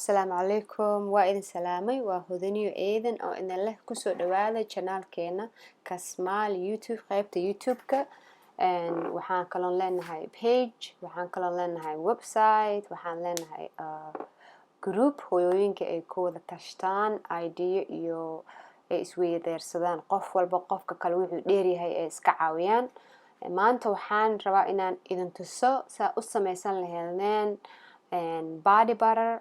Asalaamu calaykum, waa idin salaamay, waa hudaniyo eedan oo idin leh kusoo dhawaada janaalkeena Kasmaal YouTube, qaybta YouTube-ka. Waxaan kaloon leenahay page, waxaan kaloon leenahay website, waxaan leenahay group hooyooyinka ay ku wada tashtaan idea iyo ay isweydaarsadaan qof walba qofka kale wuxuu dheeryahay ay iska caawiyaan. Maanta waxaan rabaa inaan idin tuso saa u samaysan lahaydeen body butter.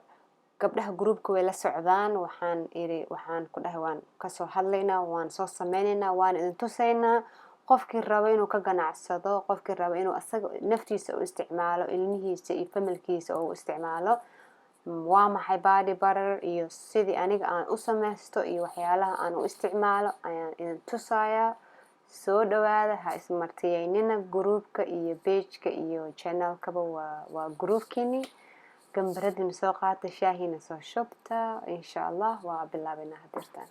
Gabdhaha groupka way la socdaan, waxaan ku dhahay waan kasoo hadlaynaa, waan soo sameynaynaa, waan idin tusaynaa. Qofkii raba inuu ka ganacsado, qofkii raba inuu asaga naftiisa u isticmaalo, ilmihiisa iyo familkiisa u isticmaalo, waa maxay body butter iyo sidii aniga aan u samaysto iyo waxyaalaha aan u isticmaalo ayaan idin tusayaa. Soo dhawaada, ha ismartiyeynina, groupka iyo page-ka iyo channel-kaba waa groupkiini. Gambaradina soo qaata, shaahina soo shubta, insha Allah waa bilaabaynaa hadirtaan.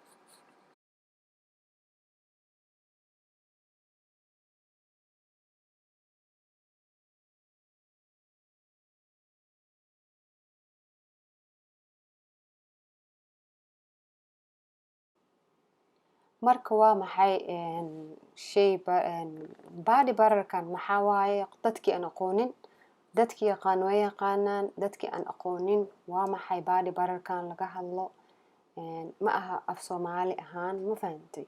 Marka waa maxay body butterkan maxaa waaye? Dadkii aan aqoonin, dadkii yaqaan way yaqaanaan, dadkii aan aqoonin waa maxay body butterkan laga hadlo. Ma aha af Soomaali ahaan, ma fahantay?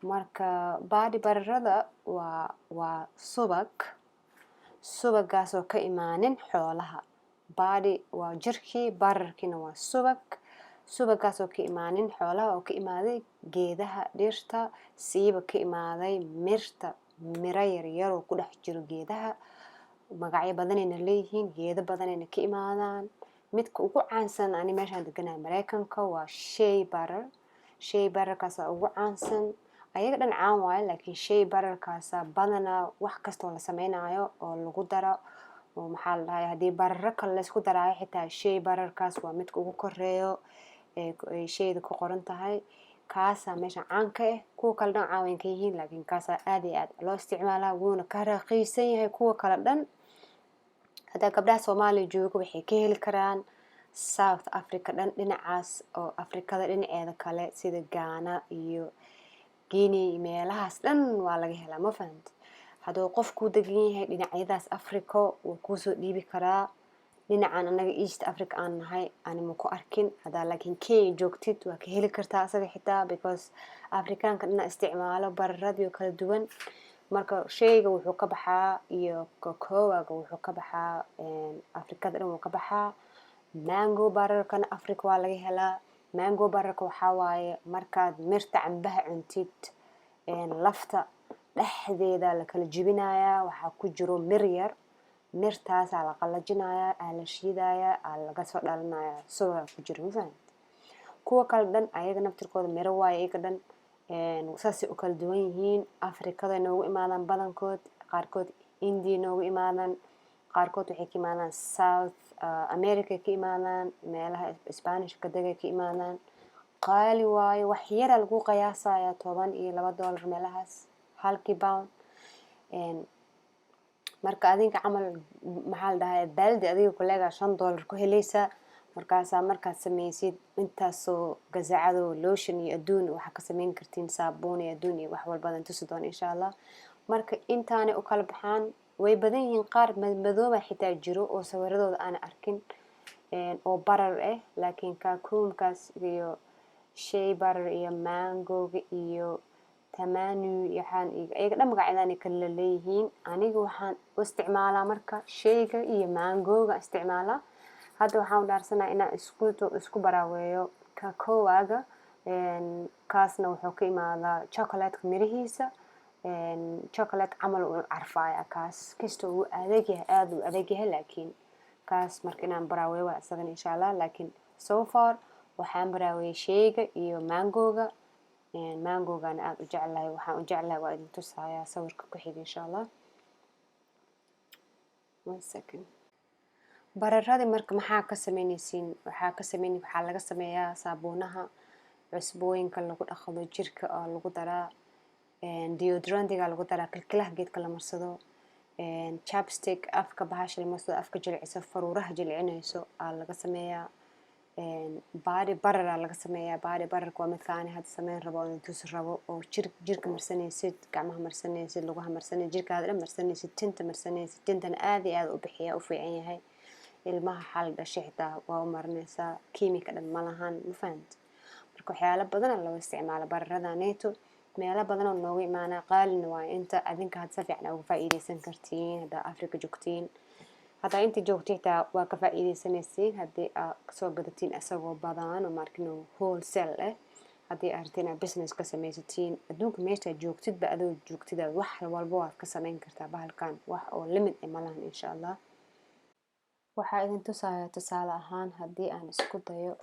Marka body butterada waa subagaas oo ka imaanin xoolaha. Body waa jirkii, butterkina waa subagaas oo ka imaanin xoolaha, oo ka imaaday geedaha dhirta, siiba ka imaaday mirta, miro yaryar oo ku dhex jiro geedaha. Magacyo badanayna leeyihiin, geedo badanayna ka imaadaan. Midka ugu caansan ani meeshaan deganahay Mareykanka waa shea butter. Shea butterkaasa ugu caansan. Ayaga dhan caan waaye, laakiin shea butterkaasa badanaa wax kastoo la samaynayo oo lagu daro, oo maxaa la dhahay haddii bararo kale la isku daraayo xitaa shea butterkaas waa midka ugu koreeyo ee shayda ku qoran tahay. Kaasaa meesha caan ka ah. Kuwa kale dhan caan way ka yihiin, laakiin kaasaa aad iyo aad loo isticmaalaa, wuuna ka raqiisan yahay kuwa kale dhan. Hadaa gabdhaha Soomaaliya jooga waxay ka heli karaan South Africa dhan, dhinacaas oo Afrikada dhinaceeda kale sida Ghana iyo Guinea, meelahaas dhan waa laga helaa, ma fahantay? Hadduu qofku degan yahay dhinacyadaas Afrika wuu kusoo dhiibi karaa. Dhinacaan anaga East Africa aan nahay ani ma ku arkin. Hadaa laakiin Kenya joogtid waa ka heli kartaa asaga xitaa, because Afrikaanka dhan isticmaalo bararadii kala duwan. Marka shayga wuxuu ka baxaa iyo cocoa-ga wuxuu ka baxaa Afrikada dhan wuu ka baxaa. Mango butterkana Afrika waa laga helaa. Mango butterka waxaa waaye markaad mirta cambaha cuntid, lafta dhexdeeda la kala jebinayaa, waxaa ku jiro mir yar. Mirtaasaa la qalajinayaa, la shiidayaa, laga soo dhalinayaa, subaga ku jiro, ma fahantay? Kuwa kale dhan ayaga naftirkooda miro waaye, ayaga dhan saasay u kala duwan yihiin. Afrikada noogu imaadaan badankood, qaarkood India noogu imaadaan, qaarkood waxay ka imaadaan South America ka imaadaan, meelaha Isbaanishka degay ka imaadaan. Qaali waaye, wax yara lagu qiyaasayaa $12 meelahaas halkii pound. Marka adinka camal maxaa la dhahay baaldi adiga kuleega $5 ku helaysaa. Markaasaa markaad samaysid intaasoo gasacado lotion iyo adduun waxaa ka samayn kartiin saabuun iyo adduun iyo wax walbadan tusi doona insha Allah. Marka intaanay u kala baxaan way badan yihiin, qaar madooba xitaa jiro oo sawiradooda aan arkin oo barar ah, laakiin kakuumkaas iyo shea butter iyo mango-ga iyo tamanu yaxaan ayaga dhan magacyadaan kala leeyihiin. Aniga waxaan u isticmaalaa marka shayga iyo mango-ga isticmaalaa. Hadda waxaan u dhaarsanaa inaan isku baraaweeyo cocoa-ga. Kaasna wuxuu ka imaadaa chocolate-ka mirihiisa. Chocolate camal uu carfaaya kaas. Kastoo uu adag yahay, aad uu adag yahay, laakiin kaas marka inaan baraaweeyo waa isagana insha Allah. Laakiin so far waxaan baraaweeyay shayga iyo mango-ga. Mango-gana aad u jeclahay, waxaan u jeclahay waa idin tusayaa sawirka ku xiga insha Allah. 1 second. Bararadii marka maxaa ka samaynaysiin? Waxaa laga sameeyaa saabuunaha, cusbooyinka lagu dhaqdo jirka oo lagu daraa, deodorant-iga lagu daraa, kilkilaha geedka la marsado, chapstick afka bahasha la marsado, afka jilciso, faruuraha jilcinayso laga sameeyaa. body butter laga sameeyaa. Body butterka waa midka aan hadda sameyn rabo oo tus rabo oo jirka marsanaysid, gacmaha marsanaysid, lugaha marsanaysid, jirkaada dhan marsanaysid, tinta marsanaysid. Tintana aad iyo aad u bixiyaa, u fiican yahay. Ilmaha xal dhashay xitaa waa u marinaysaa, kiimika dhan ma lahan, ma fahamtid. marka waxyaalo badan oo loo isticmaalo bararadaneeto. meelo badan oo noogu imaanaa, qaalina waa inta adinka had si fiican uga faa'iideysan kartiin haddaa Afrika joogtiin. haddaa inta joogto xitaa waa ka faa'iideysanaysiin haddii aad kasoo gadatiin isagoo badan oo markino wholesale ah. haddii aad rabtiin inaad business ka samaysatiin, adduunka meesha joogtidba adoo joogtida wax walba waad ka samayn kartaa bahalkan. wax oo limit ah ma lahan insha Allah. waxaa idin tusaaya tusaale ahaan haddii aan isku dayo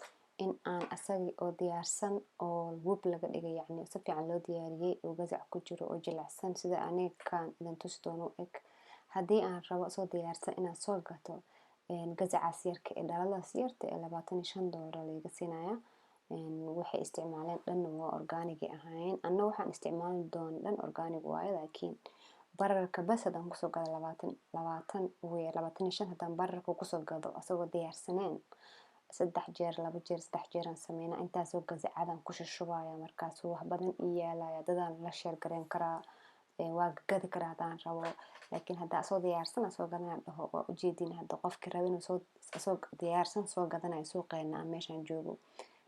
in aan asagii oo diyaarsan oo wub laga dhigay, yacni si fiican loo diyaariyey oo gazac ku jiro oo jilicsan sida aniga kan idin tusi doono eg. haddii aan rabo soo diyaarsan inaad soo gato gazacaas yarka ee dhaladaas yarta ee $25 laga siinaya. waxay isticmaaleen dhan waa organic ahayn. anna waxaan isticmaali doona dhan organic waaye, laakiin bararka bas haddaan kusoo gado 25 haddaan bararka kusoo gado asagoo diyaarsaneen 3 jeer 2 jeer 3 jeer aan sameynaa. intaasoo gazacadan ku shushubaya, markaas wax badan ii yaalaya, dadaan la sheer gareyn karaa, waa gadi karaa haddaan rabo. laakiin haddaa soo diyaarsan soo gadanaya dhaho waa ujeedin hadda qofkii raba inuu soo diyaarsan soo gadanayo suuqeena aan meeshaan joogo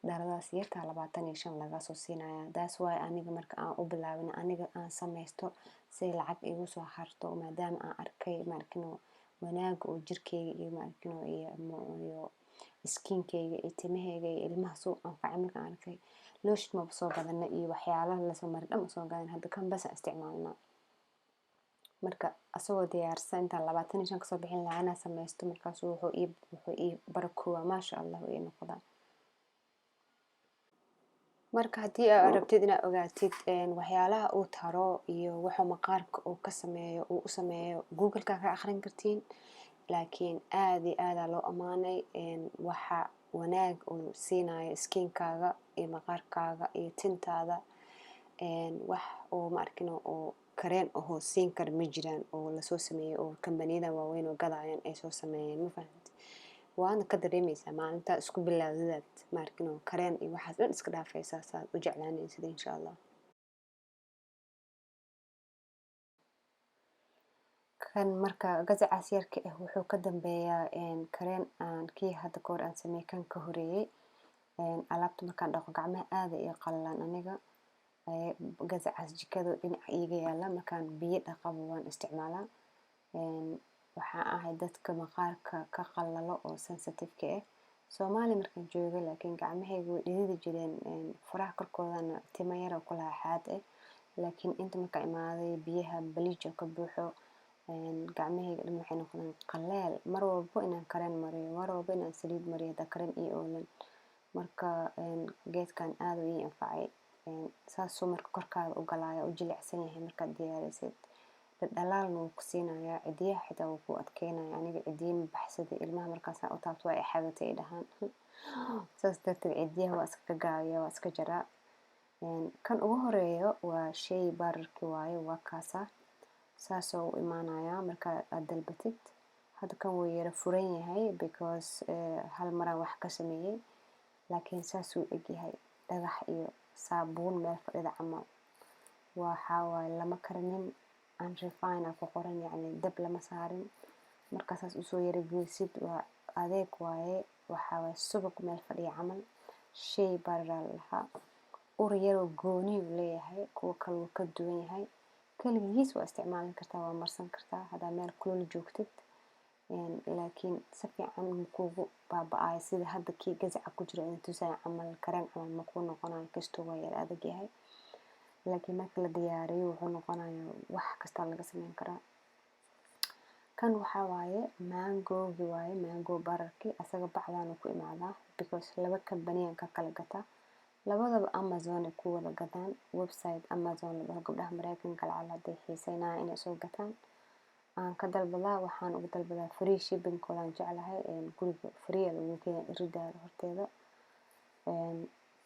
dhaladaas yarta 25 laga soo siinaya. that's why aniga marka aan u bilaabin aniga aan sameysto si lacag igu soo harto, maadaama aan arkay markino wanaag oo jirkeyga iyo markino iyo skinkeyga iyo timaheyga iyo ilmaha soo anfacay markaan arkay. lotion ma soo gadana iyo waxyaalaha la soo marin dhan soo gadan, hadda kan bas isticmaalna. marka asagoo diyaarsan inta 25 kasoo bixin lahaa inaan sameysto, markaas wuxuu ii barakoobaa maasha Allah ii noqdaa. marka haddii aad rabtid inaad ogaatid waxyaalaha uu taro iyo waxa maqaarka uu ka sameeyo uu u sameeyo, google-ka ka akhrin kartiin. laakiin aad iyo aad loo amaanay waxa wanaag uu siinayo skinkaaga iyo maqaarkaaga iyo tintaada. wax oo markino oo kareen oo siin kar ma jiraan oo la soo sameeyo oo kambaniyada waaweyn oo gadayaan ay soo sameeyeen, ma fahamtid. waana ka dareemaysaa maalinta isku bilaawdad markino kareen iyo waxaas dhan iska dhaafaysaa saad u jeclaanaysid insha Allah. kan marka gazacaas yarka ah wuxuu ka dambeeyaa kareen aan kii hadda goor aan sameeyay kan ka horeeyay. alaabta markaan dhaqo gacmaha aad ay qallalan aniga. gazacaas jikada dhinac iiga yaala markaan biyo dhaqabo waan isticmaalaa. waxaan ahay dadka maqaarka ka qallalo oo sensitive-ka ah. Soomaali markaan joogay laakiin gacmahaygu way dhididi jireen, faraha korkoodana timo yar oo kala xaad ah. laakiin inta markaan imaaday biyaha bleach ka buuxo, gacmahayga dhan waxay noqdeen qaleel. mar walbo inaan kareen mariyo, mar walbo inaan saliid mariyo hadda kareen iyo oolan. marka geedkan aad ii anfacay. saasoo marka korkaada u galaya u jilicsan yahay markaad diyaarisid. dhaldhalaalna wuu ku siinayaa, cidiyaha xitaa wuu ku adkeynaya. aniga cidiya ma baxsaday, ilmaha markaas u taabto waa ay xagatay ay dhahaan. saas darteed cidiyaha waa iska gaabiya, waa iska jaraa. kan ugu horeeyo waa shay bararki waaye, waa kaasa saasoo u imaanaya marka aad dalbatid. hadda kan wuu yara furan yahay because hal maraan wax ka sameeyay, laakiin saasuu egyahay dhagax iyo saabuun meel fadhida camal. waxaa waaye lama karinin, unrefined ku qoran, yacni dab lama saarin. markaasaas usoo yara geysid waa adeeg waaye. waxaa waaye subag meel fadhiya camal. shay barar lahaa ur yaroo gooni uu leeyahay, kuwa kale wuu ka duwan yahay. kaligiis waa isticmaali kartaa, waa marsan kartaa haddaa meel kulul joogtid. laakiin si fiican kuugu baaba'ayo sida hadda kii gazaca ku jira inuu tusaya camal kareen camal ma kuu noqonayo, kastoo waa yar adag yahay. laakiin marka la diyaariyo wuxuu noqonayaa wax kasta laga sameyn karaa. kan waxaa waaye mango-gi waaye, mango bararki. asaga bacdaan ku imaadaa because laba kambaniyaan ka kala gataa. labadaba Amazon ay ku wada gadaan. website Amazon la dhaho gabdhaha Mareykanka lacala hadday xiiseynayaan inay soo gataan aan ka dalbadaa. waxaan ugu dalbadaa free shipping koodaan jeclahay. guriga free lagu keenay iridaada horteeda.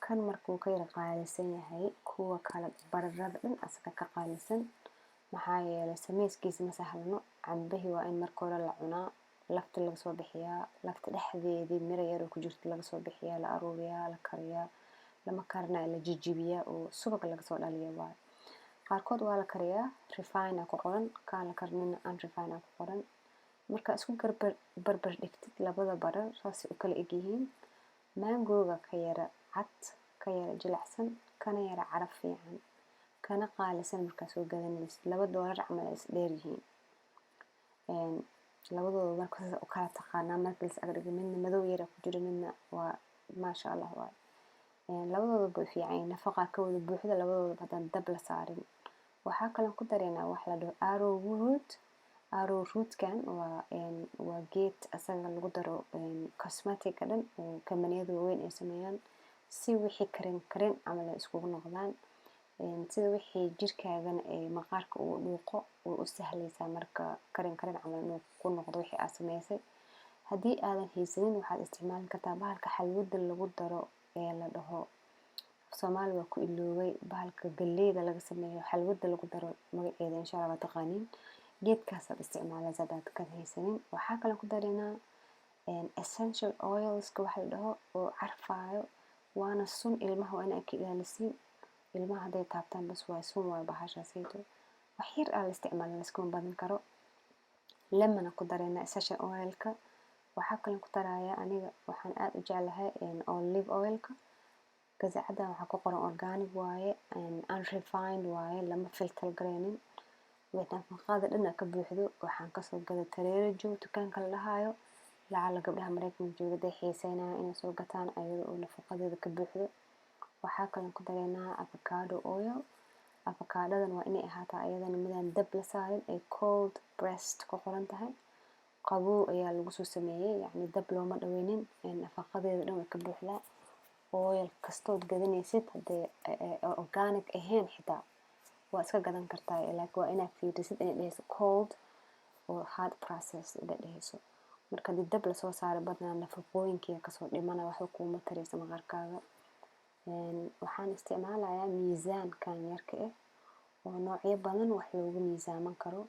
kan markuu ka yara qaalisan yahay kuwa kale bararada dhan asaga ka qaalisan. maxaa yeelay sameyskiisa ma sahlano. cambahi waa in marka hore la cunaa, lafta laga soo bixiyaa, lafta dhexdeedii miro yar oo ku jirto laga soo bixiyaa, la aruuriyaa, la kariyaa, lama karinayo la jijibiyaa oo subag laga soo dhaliya waayo. qaarkood waa la kariyaa, refine ku qoran, kaan la karinina unrefine ku qoran. marka isku barbar dhigtid labada barar saasay u kala egyihiin. mangoga ka yara cad, ka yara jilicsan, kana yara caraf fiican, kana qaalisan markaa soo gadanaysid. $2 camal ay is dheer yihiin. labadooda marka u kala taqaanaa marka la ag dhigo, midna madow yara ku jiro, midna waa maasha Allah waaye. labadooda bay fiican yihiin, nafaqa ka wada buuxda labadooda haddaan dab la saarin. waxaa kaloo ku dareynaa wax la dhaho arrowroot. arrowrootkan waa geed asaga lagu daro cosmetic dhan oo kambaniyada waaweyn ay sameeyaan si wixii karin camal ay iskugu noqdaan. sida wixii jirkaagana ay maqaarka uu dhuuqo way u sahlaysaa marka karin camal inuu ku noqdo wixii aad sameysay. haddii aadan haysanin waxaad isticmaali kartaa bahalka xalwada lagu daro ee la dhaho, Soomaali waa ku iloobay, bahalka galleyda laga sameeyo xalwada lagu daro magaceeda insha Allah waa taqaaniin. geedkaasaad isticmaalaysaa haddaad kan haysanin. waxaa kaloo ku dareynaa essential oilska waxa la dhaho oo carfaayo, waana sun. ilmaha waa inaad ka ilaalisiin, ilmaha hadday taabtaan bas waa sun waa bahashaasayto. wax yar aa la isticmaala, laskuma badan karo. lemona ku dareynaa essential oilka. waxaa kaloo ku daraaya aniga waxaan aad u jeclahay olive oilka. gasacadan waxaa ku qoran organic waaye, unrefined waaye, lama filter gareynin. nafaqada dhan ka buuxdo. waxaan kasoo gaday Tareejo dukaanka la dhahayo. lacala gabdhaha Mareykanka jooga haday xiiseynayaan inay soo gataan ayada oo nafaqadeeda ka buuxdo. waxaa kaloo ku dareynaa avocado oil. avocadadan waa inay ahaataa ayadana midaan dab la saarin, ay cold pressed ku qoran tahay. qabow ayaa lagu soo sameeyay, yacni dab looma dhaweynin. nafaqadeeda dhan way ka buuxdaa. oil kastood gadanaysid hadday organic ahayn xitaa waa iska gadan kartaa, laakiin waa inaad fiirisid inay dhehayso cold oo hard process inay dhehayso. marka haddii dab lasoo saaro badnaa nafaqooyinkiia kasoo dhimana waxba kuuma taraysa maqaarkaaga. waxaan isticmaalayaa miisaankan yarka ah oo noocyo badan wax loogu miisaaman karo.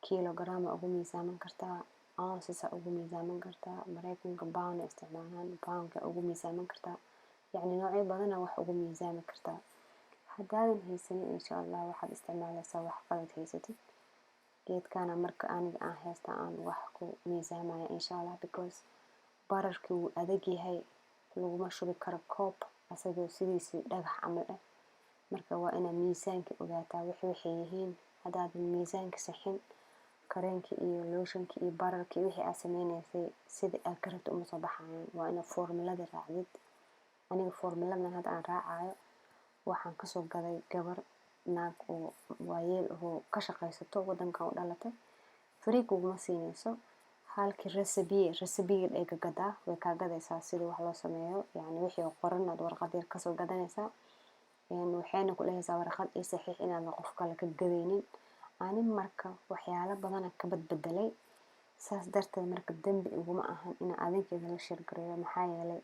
kilogram ugu miisaaman kartaa, ounces ugu miisaaman kartaa. Mareykanka pound isticmaalaan, poundka ugu miisaaman kartaa. yacni noocyo badan wax ugu miisaami kartaa. haddaadan haysanin insha Allah waxaad isticmaalaysaa wax qalad haysatid. geedkana marka aniga aan haysta aan wax ku miisaamaya insha Allah, because bararkii wuu adag yahay, laguma shubi karo koob asagoo sidiisii dhagax camal ah. marka waa inaad miisaanka ogaataa waxay yihiin. haddaadan miisaanka saxin, kareenkii iyo lotionkii iyo bararkii wixii aad sameynaysay sida aad ka rabto uma soo baxayaan. waa inaad formulada raacdid. aniga formuladan hadda aan raacayo waxaan kasoo gaday gabar naag oo waayeel oo ka shaqaysato wadankan u dhalatay. free kuguma siinayso. halkii recipe ay gadaa way kaa gadaysaa sida wax loo sameeyo, yacni wixii oo qoran aad warqad yar kasoo gadanaysaa. waxayna ku dhehaysaa warqad ii saxiix inaadan qof kale ka gadaynin. ani marka waxyaalo badan ka badbedelay. saas darteed marka dambi iguma ahan in adinkeeda la shirgareeyo, maxaa yeelay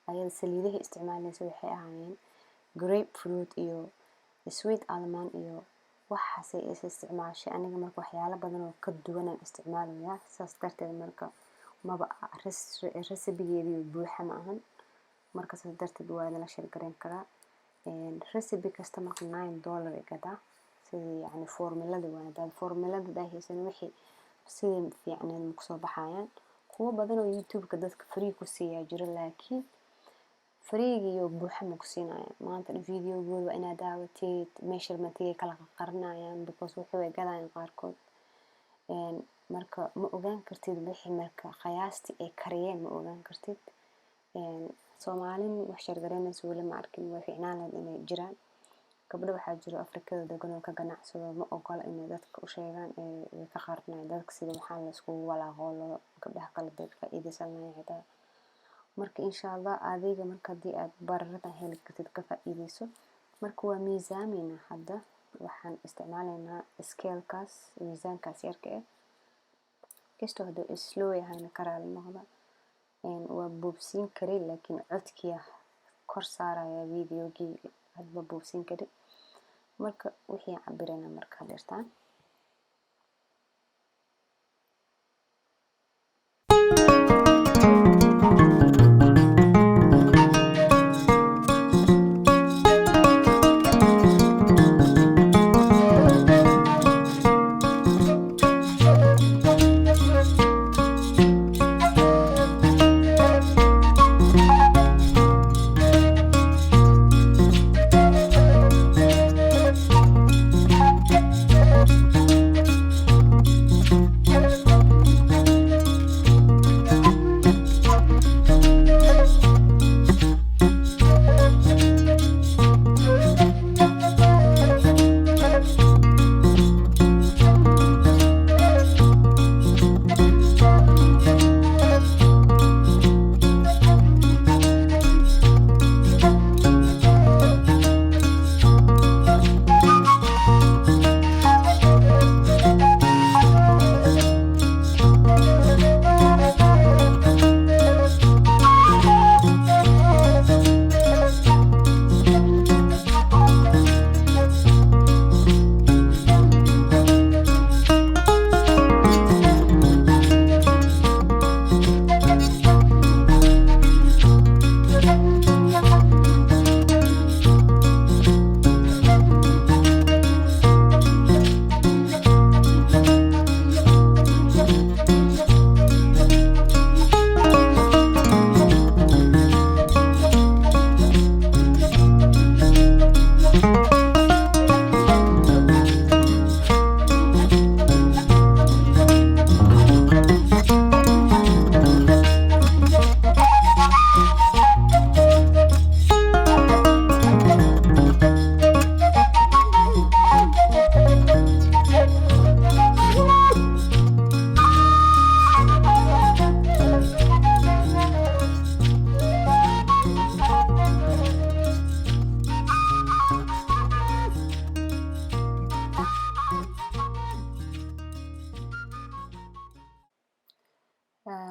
ayada saliidaha isticmaalaysa waxay ahaayeen grapefruit iyo sweet almond iyo waxaasay isticmaashay. aniga marka waxyaalo badan oo ka duwanaan isticmaalayaa. saas darteed marka maba recipe-geedii buuxa ma ahan. marka saas darteed waa la shirgareyn karaa. recipe kasta marka $9 ay gadaa. sidii yacni formulada waa hadaad formulada daahaysan wixii sidii fiicneed ma kusoo baxayaan. kuwo badan oo youtube-ka dadka free ku siiyaa jiro, laakiin freegiyo buuxa ma ku siinayaan. maanta videogooda waa inaad daawatid, measurementigay kala qarinayaan because wixii way gadayaan qaarkood. marka ma ogaan kartid wixii marka qiyaastii ay kariyeen ma ogaan kartid. Soomaalin wax shirgareynaysa weli ma arkin. way fiicnaan lahayd inay jiraan. gabdho waxaa jiro Afrikada degan oo ka ganacsado ma ogola inay dadka u sheegaan, way ka qarinayaan dadka sida waxaan la iskugu walaaqoolo gabdhaha kale bay faa'iideysan lahayn xitaa. marka insha Allah adiga marka haddii aad bararadan heli kartid ka faa'iideyso. marka waa miisaamayna hadda waxaan isticmaalaynaa scale-kaas, miisaankaas yarka ah. kastoo hadduu slow yahayna ka raali noqda. waa boobsiin karay laakiin codkiya kor saaraya videogii hadba boobsiin karay. marka wixii cabirayna marka dhirtaan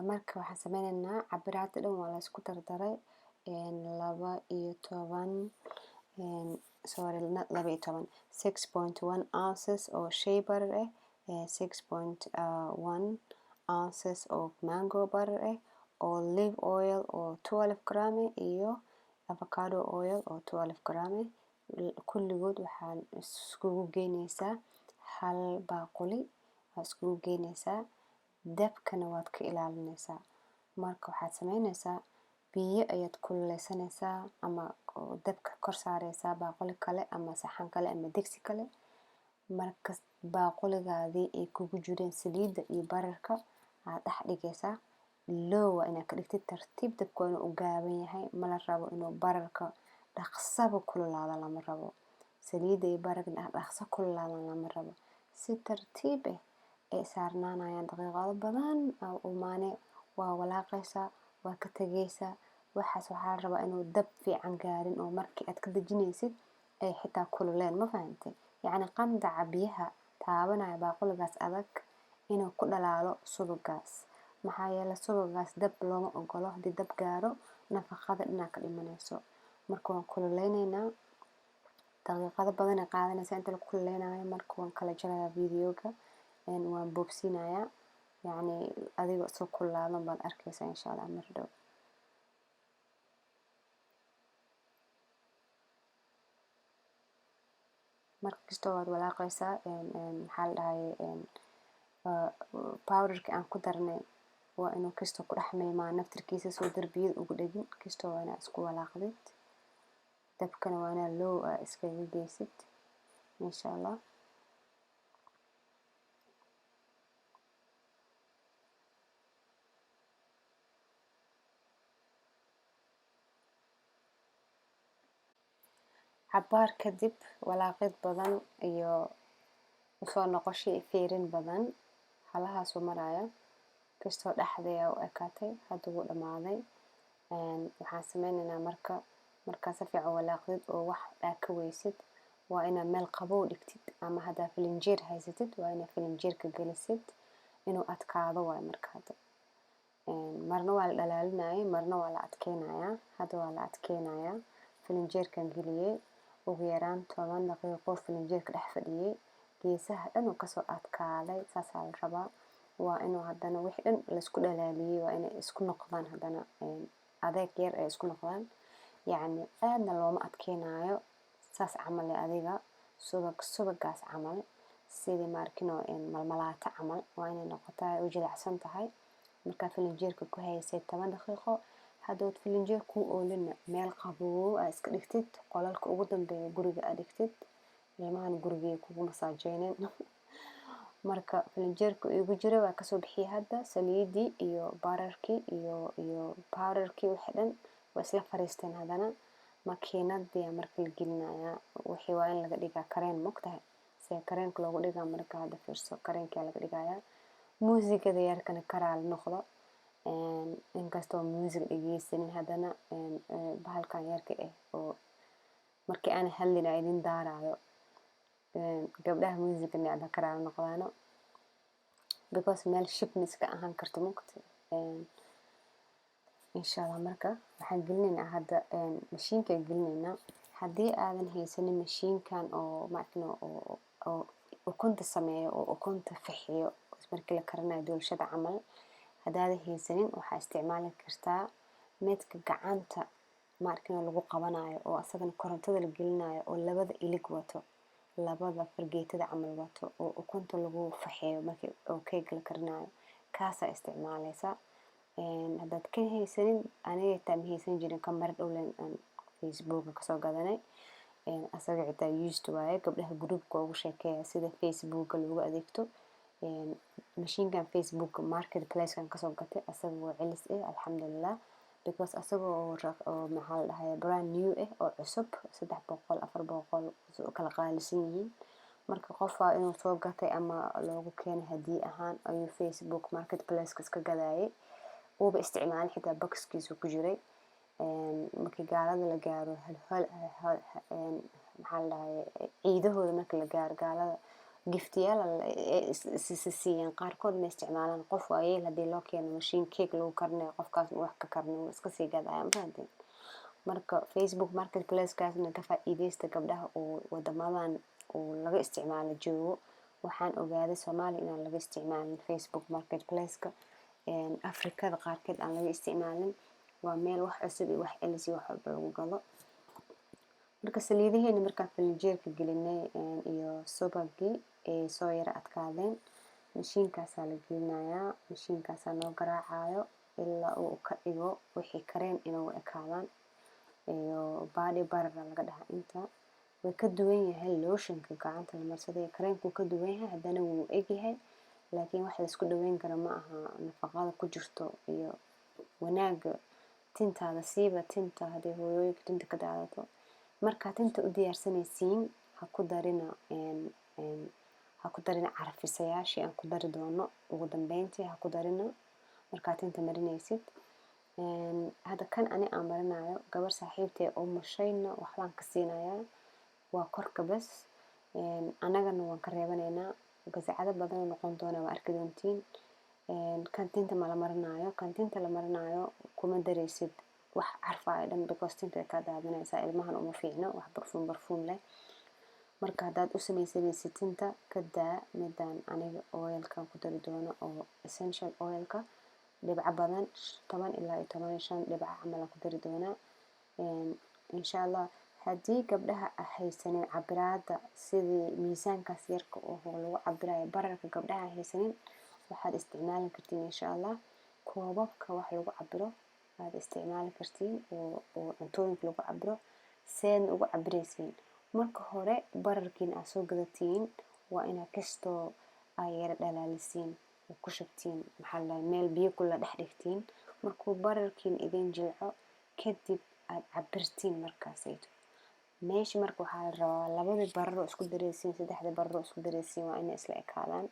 marka waxaan sameyneynaa cabiraada dhan waa la isku dardaray 12 sorry 6.1 ounces oo shea butter ah 6.1 ounces oo mango butter ah olive oil oo 12 gram iyo avocado oil oo 12 gram kulligood waxaan iskugu geynaysaa hal baaquli waa iskugu geynaysaa dabkana waad ka ilaalinaysaa marka waxaad sameynaysaa biyo ayaad kululeysanaysaa ama dabka kor saaraysaa baaquli kale ama saxan kale ama digsi kale marka baaquligaadii ay kugu jireen saliidda iyo bararka aad dhex dhigaysaa low waa inaad ka dhigtid tartiib dabka waa inuu u gaaban yahay mala rabo inuu bararka dhaqsaba kululaado lama rabo saliidda iyo bararka dhaqso kululaado lama rabo si tartiib ah ay saarnaanayaan daqiiqado badan umaane waa walaaqaysaa waa ka tegaysaa waxaas waxaa la rabaa inuu dab fiican gaarin oo markii aad ka dejinaysid ay xitaa kululeen ma fahantay yacni qandaca biyaha taabanaya baaquligaas adag inuu ku dhalaalo subagaas maxaa yeelay subagaas dab looma ogolo haddii dab gaaro nafaqada dhinaa ka dhimanayso marka waan kululeynaynaa daqiiqado badan ay qaadanaysaa inta la kululeynayo marka waan kala jarayaa videoga waan boobsiinayaa yacni adigoo soo kululaadan baad arkaysaa insha allah mar dhow markasta waad walaaqaysaa maxaa la dhahay powderka aan ku darnay waa inuu kastoo ku dhex milmaa naftirkiisa soo darbiyada ugu dhegin kastoo waa inaa isku walaaqdid dabkana waa inaa low iskaga geysid insha allah cabaar kadib walaaqid badan iyo usoo noqosho iyo fiirin badan halahaasuu maraya kastoo dhexdeeda u ekaatay hadda wuu dhamaaday waxaan sameyneynaa markaa si fiican walaaqdid oo wax aa ka weysid waa inaad meel qabow dhigtid ama haddaa filinjeer haysatid waa inaad filinjeerka gelisid inuu adkaado waay marka hadda marna waa la dhalaalinayay marna waa la adkeynayaa hadda waa la adkeynayaa filinjeerkan geliyey ugu yaraan 10 daqiiqo filinjeerka dhex fadhiyey geesaha dhan uu kasoo adkaaday saasaa la rabaa waa inuu haddana wixii dhan laisku dhalaaliyey waa inay isku noqdaan haddana adeeg yar ay isku noqdaan yacni aadna looma adkeynayo saas camal adiga subagaas camal sidii maarkinoo malmalaato camal waa inay noqotaa u jilicsan tahay markaa filinjeerka ku haysay 10 daqiiqo haddood filinjeer kuu oolina meel qabow aa iska dhigtid qolalka ugu dambeeya guriga aa dhigtid ilmahan gurigay kugu masaajeyneen marka filinjeerka igu jira waa kasoo bixiyay hadda saliidii iyo bararkii iyo powderkii wixii dhan waa isla fariisteen haddana makiinadii marka la gelinayaa wixii waa in laga dhigaa kareen mogtahay sida kareenka loogu dhigaa marka hadda fiirso kareenkaa laga dhigayaa muusigada yarkana karaal noqdo inkastoo music dhegeysanin haddana bahalkan yarka ah oo markii aan hadlin aa idin daarayo gabdhaha musica necba karaal noqdaano because meel shibnis ka ahaan karto mogta insha allah marka waxaan gelinaynaa hadda mashiinkaan gelinaynaa haddii aadan haysanin mashiinkan oo maarkino oo ukunta sameeyo oo ukunta fixiyo markii la karinayo doolshada camal haddaadan haysanin waxaa isticmaali kartaa midka gacanta maarkino lagu qabanayo oo asagana korontada la gelinayo oo labada ilig wato labada fargeetada camal wato oo ukunta lagu faxeeyo markii oo cake la karinayo kaasaa isticmaalaysaa haddaad ka haysanin aniga taa ma haysan jirin kamar dhowlen aan facebooka kasoo gadanay asaga xitaa used waaye gabdhaha groupka ugu sheekeeya sida facebooka loogu adeegto mashiinkan facebook marketplacekan kasoo gatay asaga waa celis alxamdulilah because asaga oo maxaa la dhahay brand new oo cusub 300 400 kala qaalisan yihiin marka qofaa inuu soo gatay ama loogu keenay hadii ahaan ayuu facebook marketplace iska gadaayay uuba isticmaalay xitaa boxkiisu ku jiray markii gaalada la gaaro maxaa la dhahay ciidahooda marka la gaaro gaalada giftiyaal siiyeen qaarkood ma isticmaalaan qof waayeel haddii loo keeno mashiin cake lagu karinayo qofkaas wax ka karinayo wuu iska sii gadaya mafahanteen marka Facebook marketplace-kaasna ka faa'iideysta gabdhaha oo wadamadan oo laga isticmaalo joogo waxaan ogaaday Soomaaliya inaan laga isticmaalin Facebook marketplace-ka Afrikada qaarkeed aan laga isticmaalin waa meel wax cusub iyo wax celis iyo wax walba lagu gado marka saliidaheena markaan filinjeerka gelinay iyo subagii ee soo yara adkaadeen mashiinkaasaa la gelinayaa mashiinkaasaa noo garaacayo ilaa uu ka dhigo wixii kareen inuu ekaadaan iyo body butter laga dhahaa inta way ka duwan yahay lotionka gacanta la marsaday kareenku ka duwan yahay haddana wuu egyahay laakiin wax la isku dhaweyn karo ma aha nafaqada ku jirto iyo wanaaga tintaada siiba tinta haddii hooyooyinka tinta ka daadato markaad tinta u diyaarsanaysiin ha ku darina carfisayaashii aan ku dari doono ugu dambeyntii ha ku darina markaad tinta marinaysid hadda kan ani aan marinayo gabar saaxiibtay oo mushayna waxbaan ka siinayaa waa korka bas anagana waan ka reebanaynaa gasacado badan oo noqon doona waa arki doontiin kan tinta ma la marinayo kan tinta la marinayo kuma daraysid wax carfaayo dhan because tinta ka daadinaysaa ilmahan uma fiicno wax barfuun leh marka haddaad u samaysanaysid tinta ka daa midaan aniga oilkan ku dari doono oo essential oilka dhibco badan 10 ilaa 15 dhibco camal aan ku dari doonaa insha Allah haddii gabdhaha haysanin cabiraada sidii miisaankaas yarka oo lagu cabirayo bararka gabdhaha haysanin waxaad isticmaali kartiin insha Allah koobabka wax lagu cabiro aad isticmaali kartiin oo cuntooyinka lagu cabiro seen ugu cabiraysiin marka hore bararkiin aad soo gadatiin waa inaad kastoo ay yara dhalaalisiin oo ku shubtiin maxaa la meel biyo kula dhex dhigtiin markuu bararkiin idin jilco kadib aad cabirtiin markaasayto meesha marka waxaa la rabaa labadii bararo isku daraysiin saddexdii bararo isku daraysiin waa inay isla ekaadaan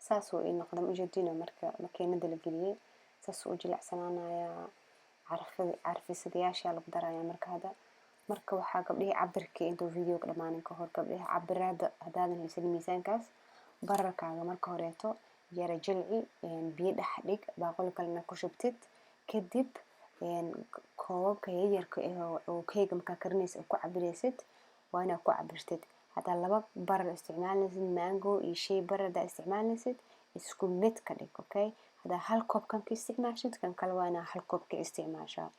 saas oo ay noqdaan ujeedina marka makiinada la geliyay saas oo jilacsanaanaya carfisadayaasha lagu darayaa marka waxaa gabdhihii cabirkii intuu videoga dhamaanin ka hor gabdhaha cabiraada haddaadan haysan miisaankaas bararkaaga marka horeeto yara jilci biyo dhex dhig baaquli kalena ku shubtid kadib koobabka yaryarka oo keega markaa karinaysa ku cabiraysid waa inaad ku cabirtid haddaa 2 barar isticmaalaysid mango iyo shay barar haddaa isticmaalaysid isku mid ka dhig okay haddaa 1 koob kan ka isticmaashid kan kale waa inaad 1 koob ka isticmaashaa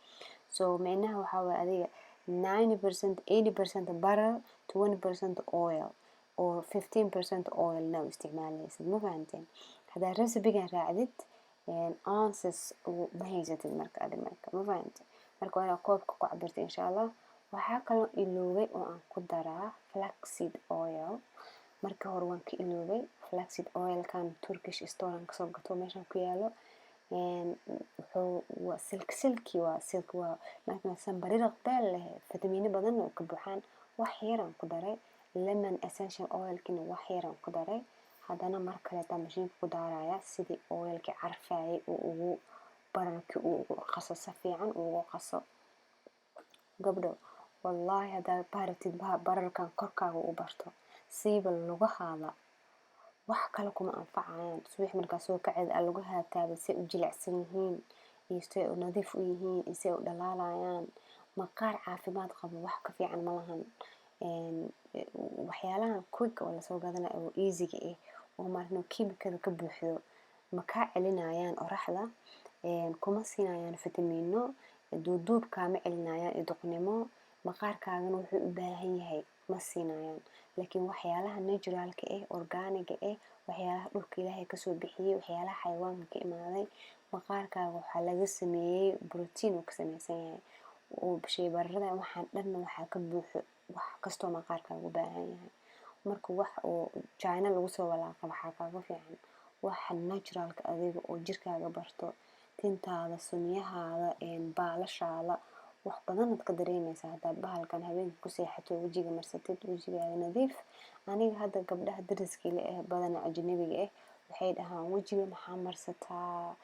so micnaha waxaa waaye adiga 90% 80% butter 20% oil or 15% oil now isticmaalaysid ma fahanteen haddaa recipe-gan raacdid ounces ma haysatid marka ma fahanteen marka waa inaad koobka ku cabirtid insha Allah waxaa kaloo iloobay oo aan ku daraa flaxseed oil marka hore waan ka iloobay flaxseed oil kan Turkish store aan kasoo gato meeshan ku yaalo waa silk waa marka sanbariiq beel leh fitamiino badan oo ka buuxaan wax yar aan ku daray lemon essential oil kina wax yar aan ku daray haddana mar kale taa mashiinka ku daaraya sidii oilka carfayay oo ugu bararkii ugu qaso si fiican ugu qaso gabdho wallahi haddaad baratid bararkan korkaaga u barto siiba lugahaada wax kale kuma anfacayaan subax markaa soo kacid lugaha taaba si u jilicsan yihiin iyo si u nadiif u yihiin iyo si u dhalaalayaan maqaar caafimaad qabo wax ka fiican ma lahan waxyaalahan quick oo la soo gadanayo oo easy ah oo marno kiimikada ka buuxdo ma ka celinayaan oraxda kuma siinayaan fitamiino duuduubka ma celinayaan iyo duqnimo maqaarkaagana wuxuu u baahan yahay ma siinayaan laakiin waxyaalaha naturalka ah organiga ah waxyaalaha dhulka Ilaahay ka soo bixiyay waxyaalaha xayawaanka ka imaaday maqaarkaaga waxaa laga sameeyay protein oo ka samaysan yahay oo shaybaarada waxaan dhan waxaa ka buuxo wax kasto maqaarkaaga u baahan yahay marka wax oo China lagu soo walaaqo waxaa kaaga fiican waxa naturalka adiga oo jirkaaga barto tintaada sunyahaada baalashaada wax badan aad ka dareemaysaa haddaad bahalkan habeenka ku seexato wajiga marsatid wajigaaga nadiif aniga hadda gabdhaha dariskii badan ajnabiga waxay dhahaan wajiga maxaa marsataa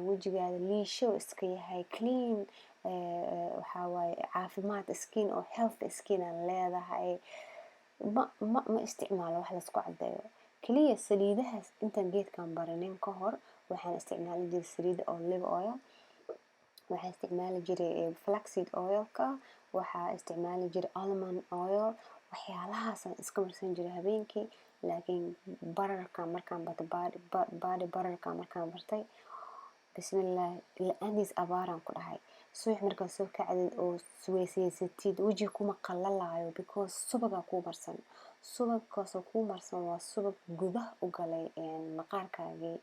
wajigaada liisho iska yahay clean waxaa waaye caafimaad skin oo health skin aan leedahay ma isticmaalo wax laisku cadeeyo. Kaliya saliidahaas intaan geedkan baranin ka hor waxaan isticmaali jiray saliida olive oil, waxaan isticmaali jiray flaxseed oilka, waxaa isticmaali jiray almond oil. waxyaalahaasaan iska marsan jiray habeenkii. laakiin bararka markaan bartay body bararka markaan bartay, bismillah, la-aantiis abaaraan ku dhahay. subax markaad soo kacdid oo weeseysatid wejiga kuma qallalaayo because subagaa kuu marsan. subagkaasoo kuu marsan waa subag gudaha u galay maqaarkaagii.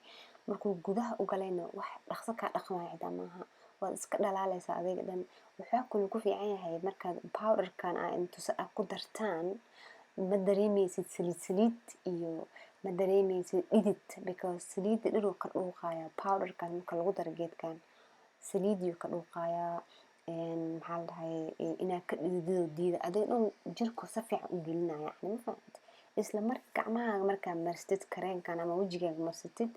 markuu gudaha u galayna wax dhaqso kaa dhaqmaya xitaa maaha, waad iska dhalaalaysaa adiga dhan. waxaa kaloo ku fiican yahay markaad powderkan intusa ku dartaan, ma dareemeysid saliid iyo ma dareemeysid dhidid, because saliida dhiruu ka dhuuqayaa. powderkan marka lagu daro geedkan saliidiyuu ka dhuuqayaa. maxaa la dhahay, inaad ka dhididoo diida adiga dhan jirku si fiican u gelinaya, yani ma fahamtid. isla marka gacmahaaga markaa marsatid kareenkan ama wejigaaga marsatid,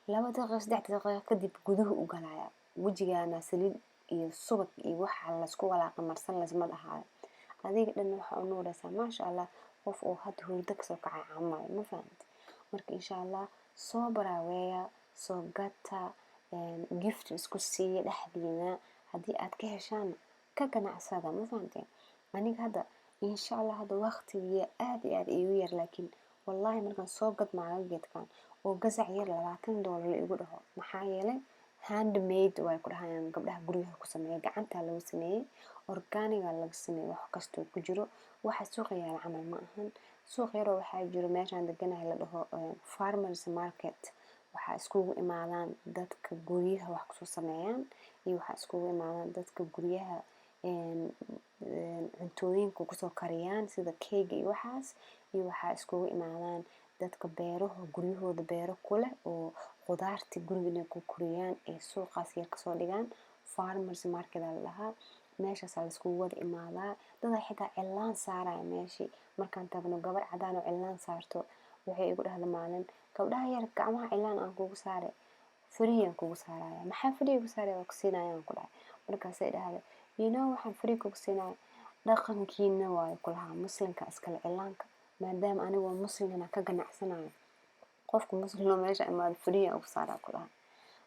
2 daqiiqo 3 daqiiqo kadib guduhu u galaya wejigaana. saliid iyo subag iyo waxa laisku walaaqa marsan laysma dhahaayo. adiga dhan waxaa u nuuraysaa maasha allah, qof oo hadda hurdo kasoo kacay camal, ma fahamtid. marka insha allah soo baraaweeya, soo gata, gift isku siiya dhexdiina. haddii aad ka heshaan ka ganacsada, ma fahamteen. aniga hadda insha allah hadda waqtigiya aad iyo aad igu yar, laakiin wallahi markaan soo gadmaayo geedkan oo gasac yar $20 la igu dhaho, maxaa yeelay handmade way ku dhahayaan gabdhaha guryaha ku sameeya, gacanta lagu sameeyey, organiga laga sameeyey, wax kastoo ku jiro. waxa suuqa yaala camal ma ahan. suuq yaroo waxaa jiro meeshaan deganahay la dhaho farmers market. waxaa iskugu imaadaan dadka guryaha wax kusoo sameeyaan, iyo waxaa iskugu imaadaan dadka guryaha cuntooyinka kusoo kariyaan sida cake iyo waxaas. iyo waxaa iskugu imaadaan dadka beeraha guryahooda beero ku leh oo qudaarta guriga inay ku koriyaan ee suuqaas yar kasoo dhigaan. farmers market aa la dhahaa. meeshaasaa la iskugu wada imaadaa. dadaa xitaa cilaan saaraya meeshii. markaan tagno gabar cadaan oo cilaan saarto waxay igu dhahda maalin, gabdhaha yar gacmaha cilaan aan kugu saare, free aan kugu saaraya. maxaa free kugu saaraya? waa ku siinayaan ku dhahay. markaasay dhahda, waxaan free kugu siinaya dhaqankiina waayo kulahaa, muslimka iskale cilaanka, maadaama anigoo muslimna ka ganacsanayo, qofka muslimna meesha imaado free aan ugu saaraa ku dhahay.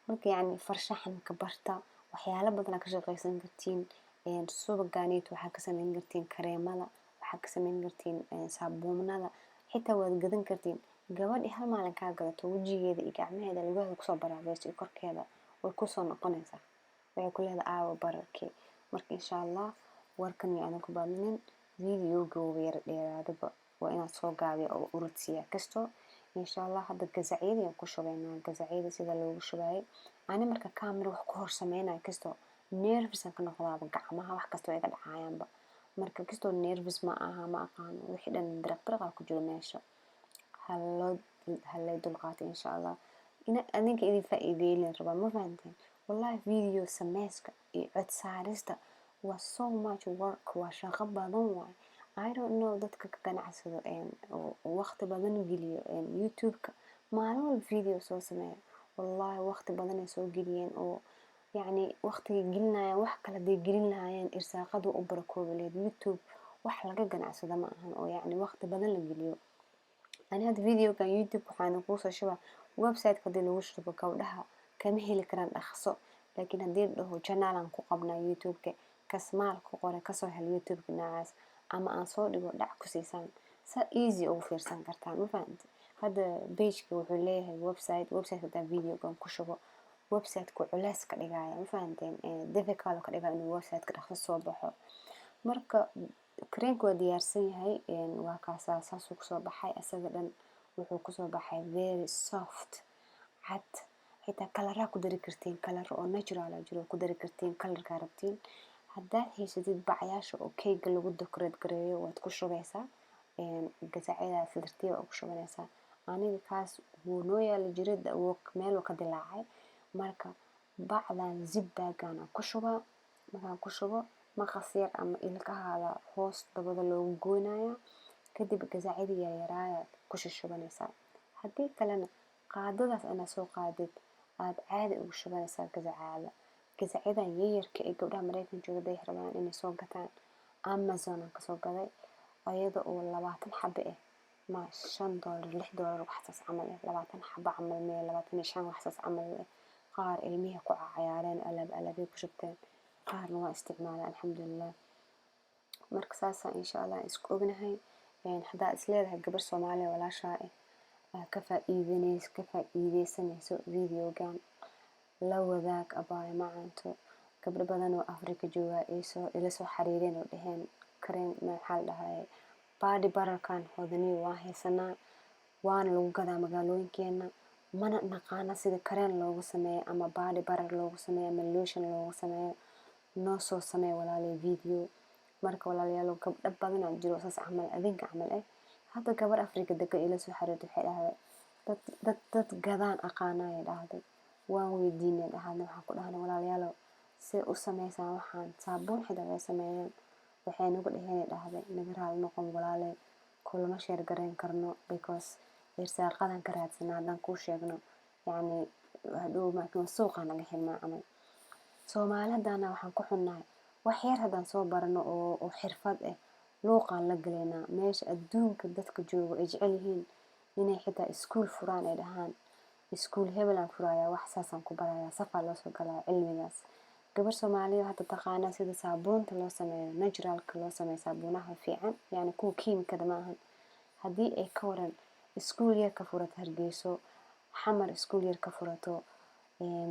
marka yacni farshaxanka barta, waxyaalo badan ka shaqaysan kartiin. subaganiit waxaa ka samayn kartiin kareemada, waxaa ka samayn kartiin saabuunada, xitaa waad gadan kartiin. gabadhi hal maalin kaa gadato wejigeeda iyo gacmaheeda lugaheeda kusoo baraabayso iyo korkeeda way kusoo noqonaysaa. waxay ku leedahay aawa bararkii. marka insha allah warkan iyo aanan ku baadinin, videoga wuu yara dheeraadaba, waa inaad soo gaabiya oo urudsiya kasto. insha allah hadda gazacyada ayaan ku shubaynaa. gazacyada sida loogu shubaayay ani marka camera wax ku hor sameynayo kasto nervous aan ka noqdaaba, gacmaha wax kastoo iga dhacayaanba. marka kastoo nervous ma aha, ma aqaano wixii dhan biraq ku jiro meesha. halay dulqaato insha allah. adinka idin faa'iideyn rabaa, ma fahanteen. wallahi video sameyska iyo cod saarista waa so much work, waa shaqo badan waay. I don't know dadka ka ganacsado oo waqti badan geliyo youtube-ka, maalin walba video soo sameeya. wallahi waqti badan ay soo geliyeen oo yacni waqtiga gelinayaan wax kale day gelin lahaayeen, irsaaqadu u barakoobi lahayd. youtube wax laga ganacsado ma ahan oo yacni waqti badan la geliyo. ani hadda videogan youtube waxaana kuusoo shubaa website-ka hadii lagu shubo gabdhaha kama heli karaan dhaqso. laakiin haddii la dhaho channel aan ku qabnaa youtube-ka, kasmaal ku qore kasoo hel youtube-ka noocaas, ama aan soo dhigo dhac ku siisaan, saa easy ugu fiirsan kartaan, ma fahamtid. hadda page-ka wuxuu leeyahay website hadaa videogan ku shubo, website-ku culays ka dhigaya, ma fahamteen. difficult ka dhigaya inuu website-ka dhaqso soo baxo. marka kareenka waa diyaarsan yahay, waa kaasaa saasuu kusoo baxay. asaga dhan wuxuu kusoo baxay very soft, cad. xitaa kalaraa ku dari kartiin, kalara oo natural jiro ku dari kartiin kalarkaa rabtiin. haddaad haysatid bacyaasha oo cake lagu decorate gareeyo waad ku shubaysaa. gasacyada si tartiib ah ku shubanaysaa. aniga kaas wuu noo yaala jiray meel ka dilaacay. marka bacdan zip-bag-aan ku shubaa. markaan ku shubo maqas yar ama ilkahaada hoos dabada loogu goynaya. kadib gasacyada yaryaraaya ku shubanaysaa. haddii kalena qaadadaas inaad soo qaadid aad caadi ugu shubanaysaa gasacaada. gasacyadan yaryarka ee gabdhaha Mareykanka jooga day rabaan inay soo gataan, Amazon aan kasoo gaday. ayada oo 20 xabo ah ma $5 $6 waxaas camal ah 20 xabo camal mee 25 waxaas camal ah qaar ilmihi ku cayaareen alaabay ku shubteen qaarna waa isticmaalaan alxamdulillah marka saasa insha Allah isku ognahay hadaa isleedahay gabar Soomaali walaashaa ka faa'iideysanayso videogan la wadaag abaayo macanto gabdho badan oo Afrika jooga ila soo xariireen oo dhaheen kareen maxaa la dhahay body bararkan hodani waa haysanaa waana lagu gadaa magaalooyinkeena mana naqaana sida kareen loogu sameeyo ama body barar loogu sameeyo ama lotion loogu sameeyo noo soo sameeyo walaalay video marka walaalayaal gabdho badan oo jiro saas camal adinka camal hadda gabar Afrika degan ila soo xariirtay waxay dhahday dad gadaan aqaanay dhahday waan weydiinay dhahday waxaan ku dhahnay walaalayaal si u sameeysan waxaan saabuun xida way sameeyaan waxay nagu dhaheen dhahday naga raali noqon walaalay kulama share gareyn karno because irsaaqadan ka raadsanaa hadan ku sheegno yani hadhow markii suuqa naga xirmaa camal Soomaalidana waxaan ku xunnahay wax yar hadan soo barano oo xirfad luuqan la galeynaa meesha adduunka dadka jooga ay jecel yihiin inay xitaa iskuul furaan ay dhahaan iskuul hebel aan furaya wax saasan ku baraya safar loo soo galaa cilmigaas gabar Soomaaliya hadda taqaana sida saabuunta loo sameeyo naturalka loo sameeyo saabuunaha fiican yani kuwa kiimikada ma ahan hadii ay ka waran iskuul yar ka furato Hargeyso xamar iskuul yar ka furato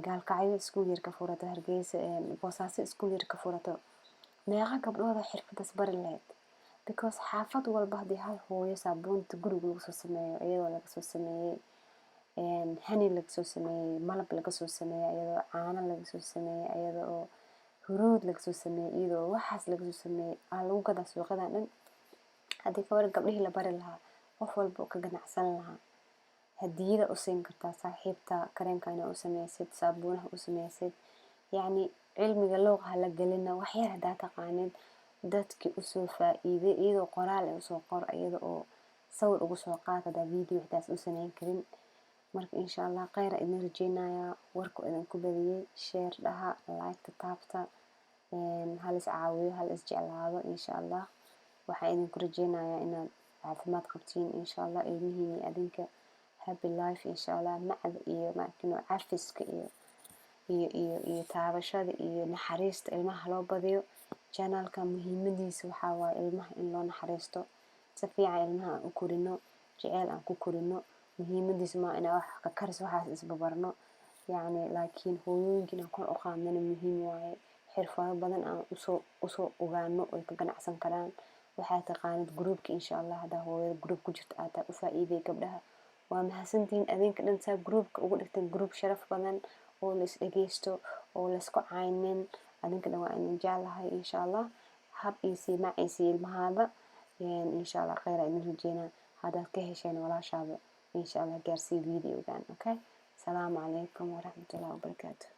gaalkacyo iskuul yar ka furato Hargeysa Boosaaso iskuul yar ka furato meeqa gabdhooda xirfadaas bari lahayd because xaafad walba hadii hal hooyo saabuunta guriga lagu soo sameeyo iyadoo laga soo sameeyay hani laga soo sameeyay malab laga soo sameeyay iyadoo caano laga soo sameeyay iyadoo huruud laga soo sameeyay iyadoo waxaas laga soo sameeyay lagu gadaa suuqadan dhan hadii ka waran gabdhihii la bari lahaa qof walba ka ganacsan lahaa hadiyada u siin kartaa saaxiibta kareenka inay u sameeysid saabuunaha u sameeysid yani cilmiga luuqaha la galina wax yar hadaa taqaanid dadkii u soo faa'iiday iyadoo qoraal ay u soo qor iyadoo sawir ugu soo qaadada video xidaas u sameyn karin marka insha Allah khayr idin rajeynaya warku idin ku badiyay share dhaha like taabta halis caawiyo halis jeclaado insha Allah waxaan idin ku rajeynayaa inaad caafimaad qabtiin insha Allah ilmihiina adinka happy life insha Allah macad iyo markino cafiska iyo taabashada iyo naxariista ilmaha loo badiyo channelka muhiimadiisa waxa waa ilmaha in loo naxariisto si fiican ilmaha u korino jecel aan ku korino muhiimadiisa ma ina wax ka karis waxaas isbabarno yani laakiin hooyooyinka kor u qaadana muhiim waaye xirfado badan aan usoo ogaano oo ka ganacsan karaan waxay taqaanid groupka insha Allah hada hooyada group ku jirta aad u faa'iiday gabdhaha waa mahadsantiin adinka dhan saa groupka ugu dhigteen group sharaf badan oo la is dhageysto oo la isku caynin adinka dhan waa in jeclahay insha Allah hab isi maciisi ilmahaada insha Allah khayr idin rajeynaa hadaad ka hesheen walaashaada insha Allah gaarsii videogan okay salaamu calaykum waraxmatullaahi wabarakaatuh